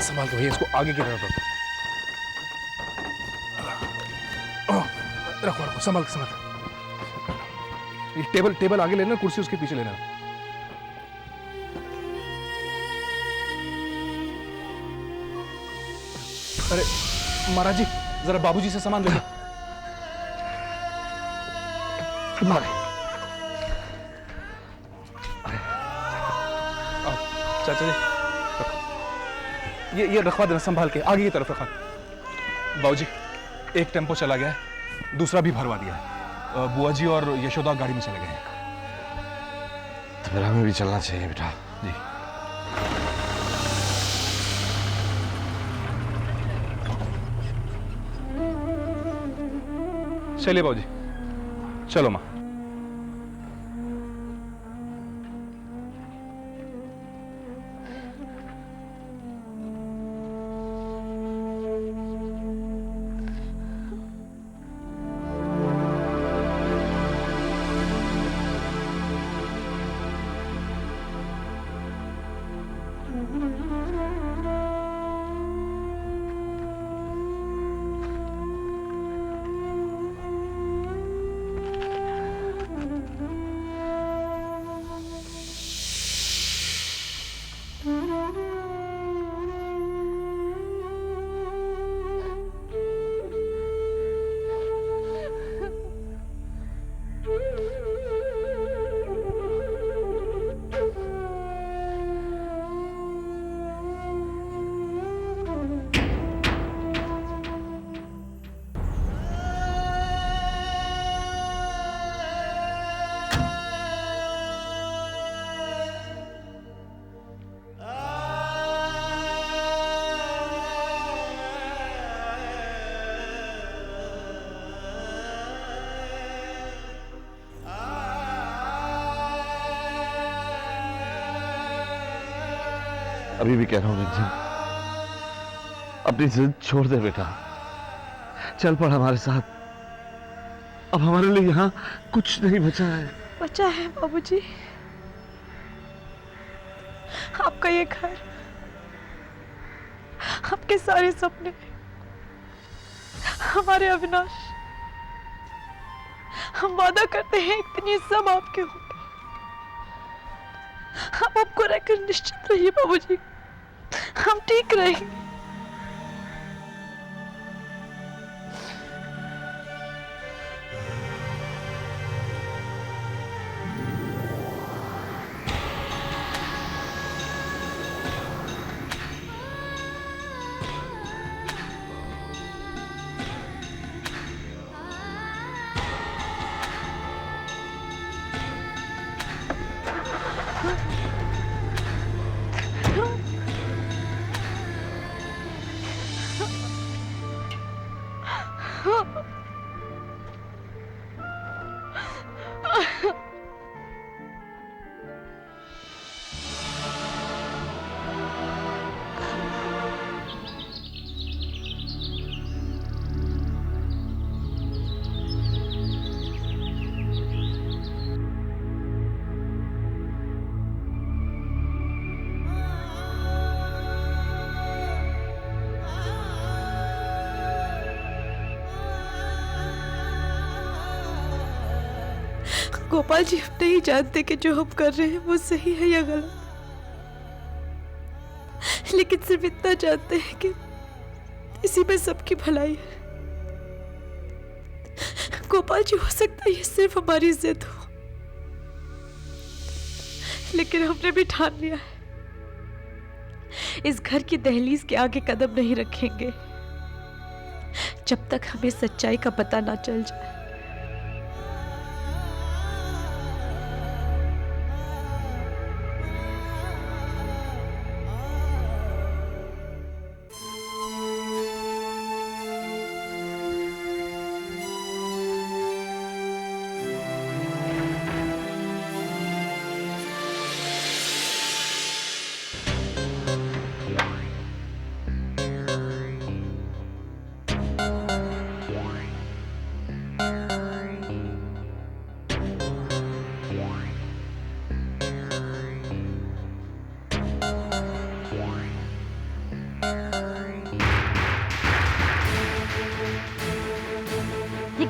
संभाल के भैया इसको आगे की तरफ रखो। रखो रखो, संभाल के संभाल के। ये टेबल टेबल आगे लेना, कुर्सी उसके पीछे लेना। अरे महाराज जी, जरा बाबूजी से सामान ले लो। चाचा जी रखो। ये रखवा देना संभाल के, आगे की तरफ रखा। बाबूजी एक टेम्पो चला गया है, दूसरा भी भरवा दिया है। बुआ जी और यशोदा गाड़ी में चले गए हैं। तो फिर हमें भी चलना चाहिए बेटा। जी चलिए बाबूजी, चलो माँ। अभी भी कह रहा हूं रंजन, अपनी जिद छोड़ दे बेटा, चल पड़ हमारे साथ। अब हमारे लिए यहाँ कुछ नहीं बचा है। बचा है बाबूजी, आपका ये घर, आपके सारे सपने, हमारे अविनाश। हम वादा करते हैं एक दिन ये सब आपके होंगे। आप आपको रहकर निश्चित रहिए बाबूजी, हम ठीक रहेंगे। गोपाल जी, हम नहीं जानते कि जो हम कर रहे हैं वो सही है या गलत, लेकिन सिर्फ इतना जानते हैं कि इसी में सबकी भलाई है। गोपाल जी, हो सकता है ये सिर्फ हमारी जिद हो, लेकिन हमने भी ठान लिया है, इस घर की दहलीज के आगे कदम नहीं रखेंगे जब तक हमें सच्चाई का पता ना चल जाए।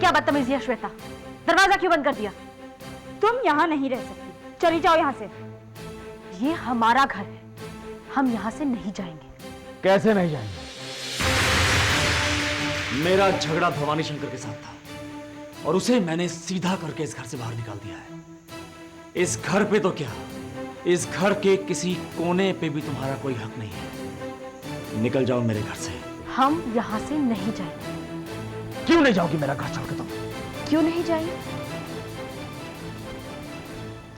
क्या बदतमीजी है श्वेता? दरवाजा क्यों बंद कर दिया? तुम यहाँ नहीं रह सकती, चली जाओ यहाँ से। ये हमारा घर है, हम यहाँ से नहीं जाएंगे। कैसे नहीं जाएंगे? मेरा झगड़ा भवानी शंकर के साथ था और उसे मैंने सीधा करके इस घर से बाहर निकाल दिया है। इस घर पे तो क्या, इस घर के किसी कोने पे भी तुम्हारा कोई हक नहीं है। निकल जाओ मेरे घर से। हम यहाँ से नहीं जाएंगे। क्यों नहीं जाओगी मेरा घर छोड़ के तुम? क्यों नहीं जाएंगे?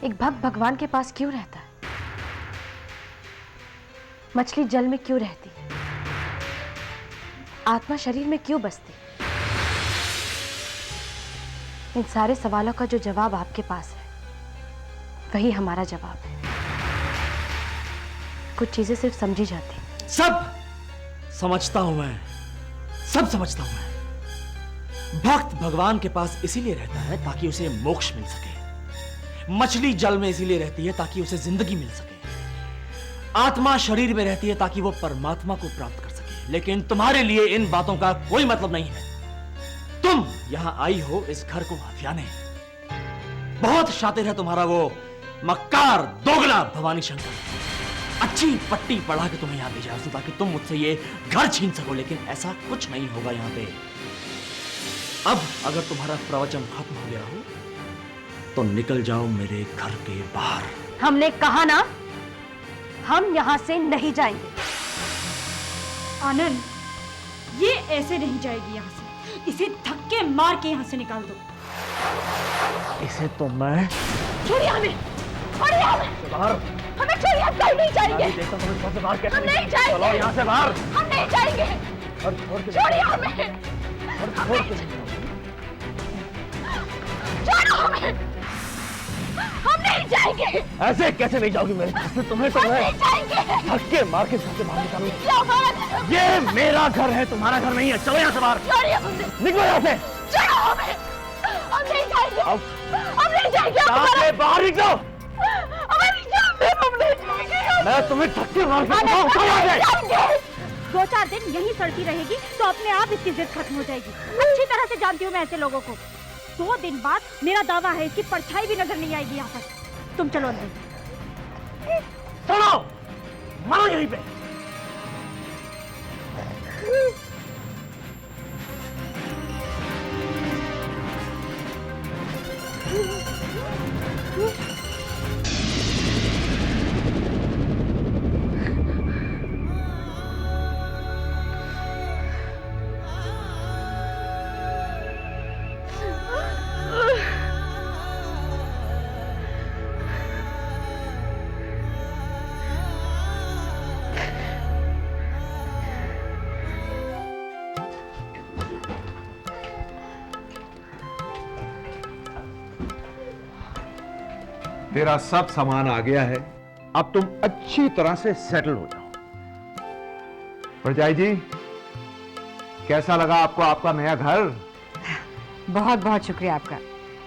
एक भक्त भगवान के पास क्यों रहता है? मछली जल में क्यों रहती है? आत्मा शरीर में क्यों बसती? इन सारे सवालों का जो जवाब आपके पास है वही हमारा जवाब है। कुछ चीजें सिर्फ समझी जाती। सब समझता हूं मैं, सब समझता हूं मैं। भक्त भगवान के पास इसीलिए रहता है ताकि उसे मोक्ष मिल सके। मछली जल में इसीलिए रहती है ताकि उसे जिंदगी मिल सके। आत्मा शरीर में रहती है ताकि वो परमात्मा को प्राप्त कर सके। लेकिन तुम्हारे लिए इन बातों का कोई मतलब नहीं है। तुम यहां आई हो इस घर को हथियाने। बहुत शातिर है तुम्हारा वो मक्कार दोगला भवानी शंकर। अच्छी पट्टी पढ़ा के तुम्हें यहां भेजा है ताकि तुम मुझसे ये घर छीन सको, लेकिन ऐसा कुछ नहीं होगा यहां पे। अब अगर तुम्हारा प्रवचन खत्म हो गया हो तो निकल जाओ मेरे घर के बाहर। हमने कहा ना, हम यहां से नहीं जाएंगे। आनंद, ये ऐसे नहीं जाएगी यहाँ से। इसे धक्के मार के यहाँ से निकाल दो। इसे तो मैं छोड़िए हमें, छोड़िए हमें, बाहर। हमें छोड़िए, हम कहीं नहीं जाएंगे। देखता हूं तुम बाहर कैसे हम नहीं जाएंगे। चलो यहाँ से बाहर। हम नहीं जाएंगे। छोड़िए हमें, छोड़ो हमें, हम नहीं जाएंगे। ऐसे कैसे नहीं जाओगी मेरे घर से? तुम्हें तो हम मैं नहीं जाएंगे। धक्के मार के घर से बाहर निकालूंगा। क्या बात? ये मेरा घर है, तुम्हारा घर नहीं है। चलो यहाँ से बाहर, छोड़िए हमें, निकलो यहाँ से। छोड़ो हमें, हम नहीं जाएंगे। हम नहीं जाएंगे। यहाँ से बाहर निकलो। हमें नहीं जाएंगे, हम नहीं जाएंगे। मैं तुम्हें धक्के मार के बताऊं, चलो यहाँ से। 2-4 दिन यहीं सड़ती रहेगी तो अपने आप इसकी जिद खत्म हो जाएगी। अच्छी तरह से जानती हूँ मैं ऐसे लोगों को। 2 दिन बाद मेरा दावा है इसकी परछाई भी नजर नहीं आएगी यहाँ पर। तुम चलो अंदर। चलो मरो यहीं पे। तेरा सब सामान आ गया है, अब तुम अच्छी तरह से सेटल हो जाओ। परजाई जी, कैसा लगा आपको आपका नया घर? बहुत बहुत शुक्रिया आपका।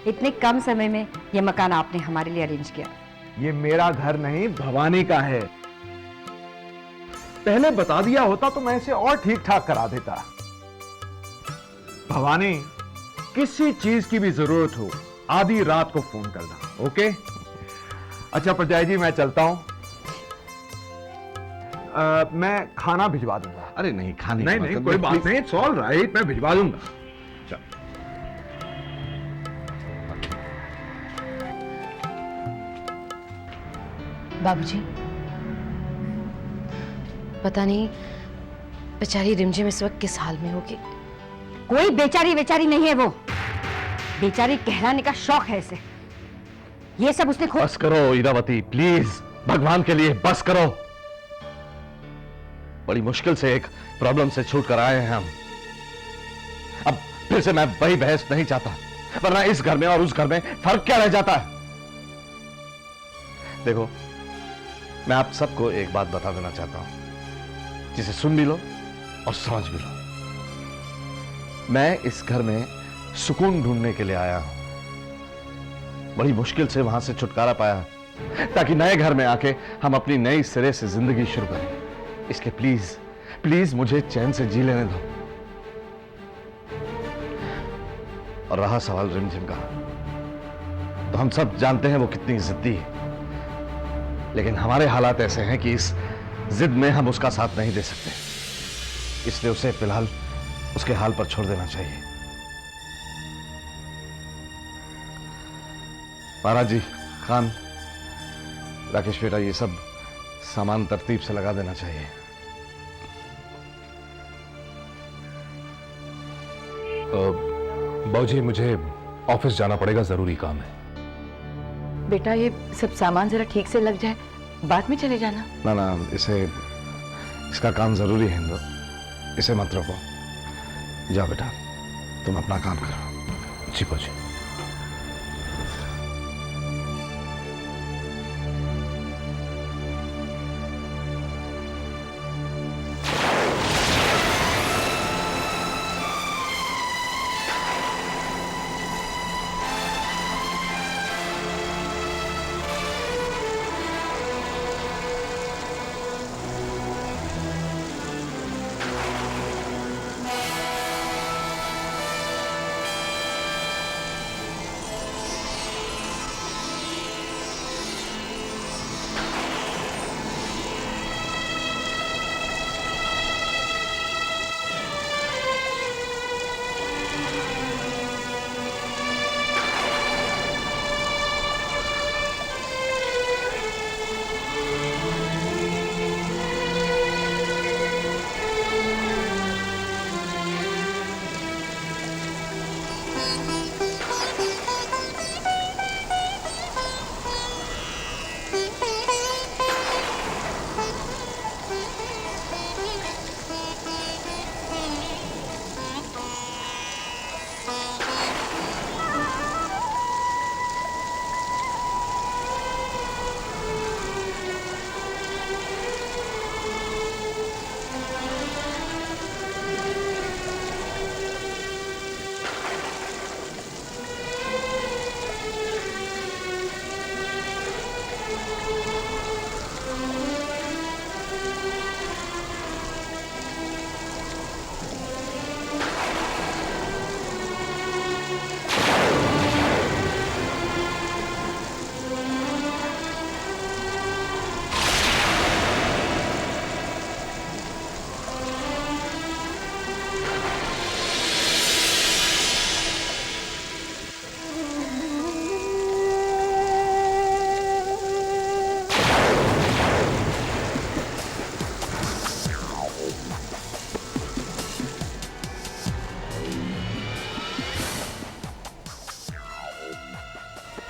इतने कम समय में ये मकान आपने हमारे लिए अरेंज किया। ये मेरा घर नहीं, भवानी का है। पहले बता दिया होता तो मैं इसे और ठीक ठाक करा देता। भवानी, किसी चीज की भी जरूरत हो आधी रात को फोन करना, ओके? अच्छा परजाई जी, मैं चलता हूं। मैं खाना भिजवा दूंगा। अरे नहीं, खाने नहीं नहीं, कोई बात नहीं, इट्स ऑल राइट, मैं भिजवा दूंगा। चल। बाबूजी, पता नहीं बेचारी रिमझिम इस वक्त किस हाल में होगी। कोई बेचारी बेचारी नहीं है वो, बेचारी कहलाने का शौक है इसे। ये सब उसने खुद। बस करो इरावती, प्लीज, भगवान के लिए बस करो। बड़ी मुश्किल से एक प्रॉब्लम से छूट कर आए हैं हम। अब फिर से मैं वही बहस नहीं चाहता, वरना इस घर में और उस घर में फर्क क्या रह जाता है? देखो, मैं आप सबको एक बात बता देना चाहता हूं, जिसे सुन भी लो और समझ भी लो। मैं इस घर में सुकून ढूंढने के लिए आया हूं। बड़ी मुश्किल से वहां से छुटकारा पाया ताकि नए घर में आके हम अपनी नई सिरे से जिंदगी शुरू करें। इसलिए प्लीज प्लीज मुझे चैन से जी लेने दो। और रहा सवाल रिमझिम का, तो हम सब जानते हैं वो कितनी जिद्दी है, लेकिन हमारे हालात ऐसे हैं कि इस जिद में हम उसका साथ नहीं दे सकते, इसलिए उसे फिलहाल उसके हाल पर छोड़ देना चाहिए। महाराज जी, खान, राकेश बेटा, ये सब सामान तरतीब से लगा देना चाहिए। बाबूजी, मुझे ऑफिस जाना पड़ेगा, जरूरी काम है। बेटा ये सब सामान जरा ठीक से लग जाए, बाद में चले जाना। ना ना, इसका काम जरूरी है इंदु, इसे मत रोको। जाओ बेटा, तुम अपना काम करो। जी बाबूजी।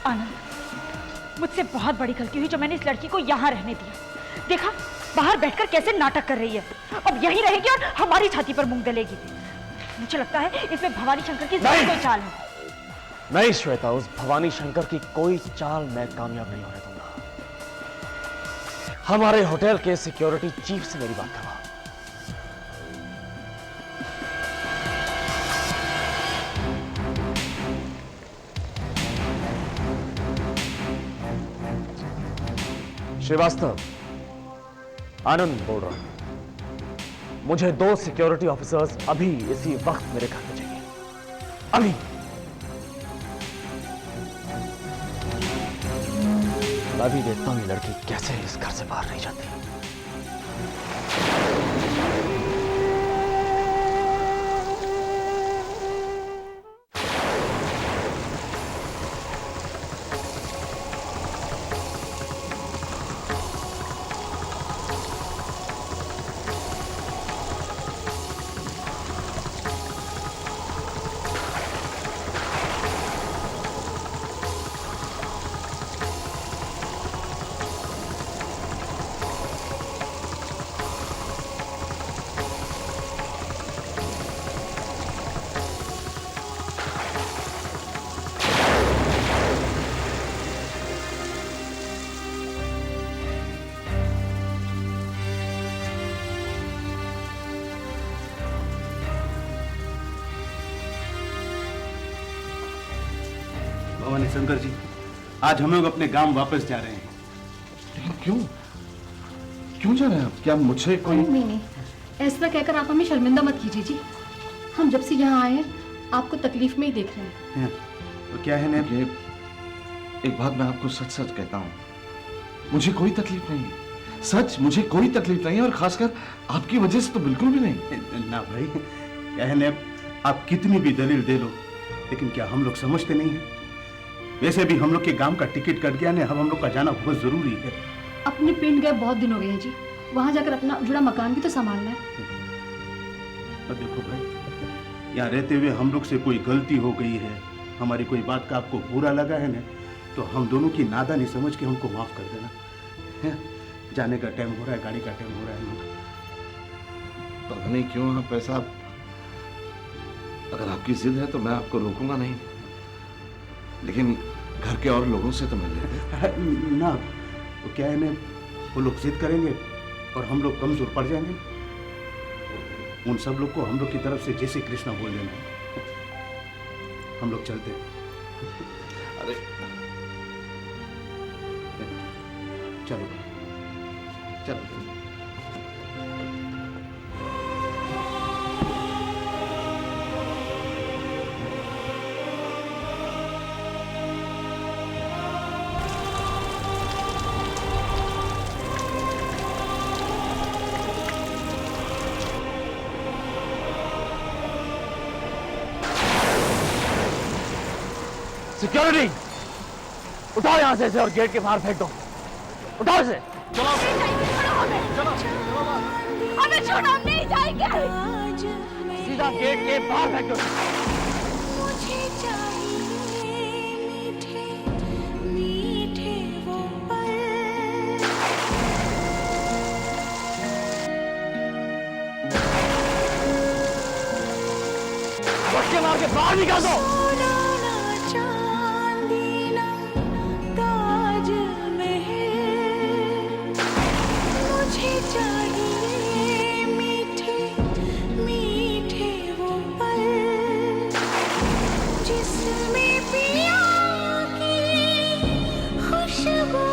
आनंद, मुझसे बहुत बड़ी गलती हुई जो मैंने इस लड़की को यहाँ रहने दिया। देखा बाहर बैठकर कैसे नाटक कर रही है, अब यहीं रहेगी और हमारी छाती पर मूंग दलेगी। मुझे लगता है इसमें भवानी शंकर की जरूर कोई चाल है। नहीं श्वेता, उस भवानी शंकर की कोई चाल मैं कामयाब नहीं होने दूंगा। हमारे होटल के सिक्योरिटी चीफ से मेरी बात करवा। श्रीवास्तव, आनंद बोल रहा हूं। मुझे 2 सिक्योरिटी ऑफिसर्स अभी इसी वक्त मेरे घर में चाहिए, अभी। मैं भी देखता हूं ये लड़की कैसे इस घर से बाहर नहीं जाती। भवानी शंकर जी, आज हम लोग अपने गांव वापस जा रहे हैं। क्यों क्यों जा रहे हैं आप? क्या मुझे कोई... नहीं, ऐसा कहकर आप हमें शर्मिंदा मत कीजिए जी। हम जब से यहाँ आए हैं आपको तकलीफ में ही देख रहे हैं। तो क्या है ने ये एक बात मैं आपको सच सच कहता हूँ, मुझे कोई तकलीफ नहीं है। सच, मुझे कोई तकलीफ नहीं है, और खासकर आपकी वजह से तो बिल्कुल भी नहीं। ना भाई, क्या है ने, आप कितनी भी दलील दे लो, लेकिन क्या हम लोग समझते नहीं हैं? वैसे भी हम लोग के गांव का टिकट कट गया ने, अब हम लोग का जाना बहुत जरूरी है। अपने पिंड गए बहुत दिन हो गए हैं जी, वहां जाकर अपना जुड़ा मकान भी तो संभालना है। और देखो भाई, यहाँ रहते हुए हम लोग से कोई गलती हो गई है, हमारी कोई बात का आपको बुरा लगा है ना, तो हम दोनों की नादानी समझ के हमको माफ कर देना है? जाने का टाइम हो रहा है, गाड़ी का टाइम हो रहा है। पता नहीं क्यों आप ऐसा, अगर आपकी जिद है तो मैं आपको रोकूंगा नहीं, लेकिन घर के और लोगों से तो मिल लेते ना। तो क्या है ना, वो लोग जिद करेंगे और हम लोग कमजोर पड़ जाएंगे। उन सब लोग को हम लोग की तरफ से जय श्री कृष्णा बोल देना है। हम लोग चलते हैं। अरे चलो चलो। सिक्योरिटी, उठाओ यहां से इसे और गेट के बाहर फेंक दो। उठाओ इसे। हमें छोड़ो, हम नहीं जाएंगे। सीधा गेट के बाहर फेंक दो। मुझे चाहिए मीठे मीठे वो पल। बच्चे मार के बाहर निकाल दो। चाहिए मीठे मीठे वो पल, जिसमें पिया की खुशबू